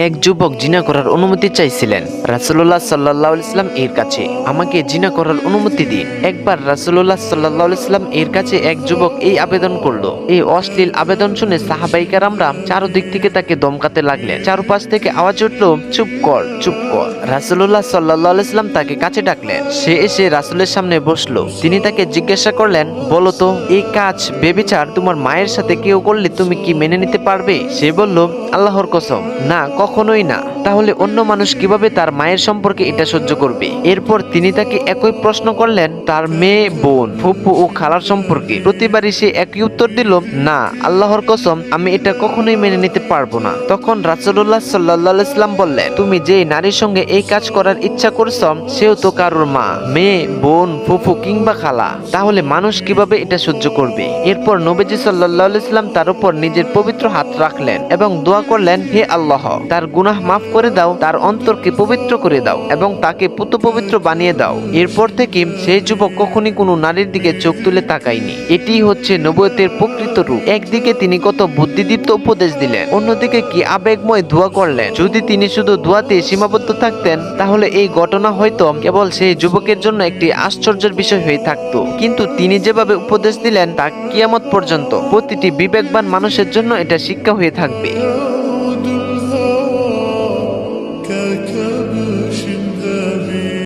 এক যুবক জিনা করার অনুমতি চাইছিলেন রাসূলুল্লাহ সাল্লাল্লাহু আলাইহি ওয়াসাল্লাম এর কাছে। আমাকে জিনা করার অনুমতি দিন। একবার রাসূলুল্লাহ সাল্লাল্লাহু আলাইহি ওয়াসাল্লাম এর কাছে এক যুবক এই আবেদন করলো। এই অশ্লীল আবেদন শুনে সাহাবায়ে কেরামরা চারদিক থেকে তাকে দমকাতে লাগলেন। চারপাশ থেকে আওয়াজ উঠলো, চুপ কর, চুপ কর। রাসূলুল্লাহ সাল্লাল্লাহু আলাইহি ওয়াসাল্লাম তাকে কাছে ডাকলেন। সে এসে রাসূলের সামনে বসলো। তিনি তাকে জিজ্ঞাসা করলেন, বলো তো, এই কাজ বেবিচার তোমার মায়ের সাথে কেউ করলে তুমি কি মেনে নিতে পারবে? সে বলল, আল্লাহর কসম, না, কখনোই না। তাহলে অন্য মানুষ কিভাবে তার মায়ের সম্পর্কে এটা সহ্য করবে? এরপর তিনি তাকে একই প্রশ্ন করলেন তার মেয়ে, বোন, ফুফু ও খালার সম্পর্কে। প্রতিবারই সে একই উত্তর দিল, না, আল্লাহর কসম, আমি এটা কখনোই মেনে নিতে পারবো না। তখন রাসূলুল্লাহ সাল্লাল্লাহু আলাইহি ওয়াসাল্লাম বললেন, তুমি যে নারীর সঙ্গে এই কাজ করার ইচ্ছা করছো সেও তো কারোর মা, মেয়ে, বোন, ফুফু কিংবা খালা। তাহলে মানুষ কিভাবে এটা সহ্য করবে? এরপর নবীজি সাল্লাল্লাহু আলাইহি ওয়াসাল্লাম তার উপর নিজের পবিত্র হাত রাখলেন এবং দোয়া করলেন, হে আল্লাহ, তার গুনাহ মাফ করে দাও, তার অন্তরকে পবিত্র করে দাও এবং তাকে পুত পবিত্র বানিয়ে দাও। এরপর থেকে সেই যুবক কখনই কোনো নারীর দিকে চোখ তুলে তাকায়নি। এটি হচ্ছে নবুয়তের প্রকৃত রূপ। একদিকে তিনি কত বুদ্ধিদীপ্ত উপদেশ দিলেন, অন্যদিকে কি আবেগময় দোয়া করলেন। যদি তিনি শুধু দোয়াতে সীমাবদ্ধ থাকতেন তাহলে এই ঘটনা হয়তো কেবল সেই যুবকের জন্য একটি আশ্চর্যের বিষয় হয়ে থাকতো। কিন্তু তিনি যেভাবে উপদেশ দিলেন তা কিয়ামত পর্যন্ত প্রতিটি বিবেকবান মানুষের জন্য এটা শিক্ষা হয়ে থাকবে।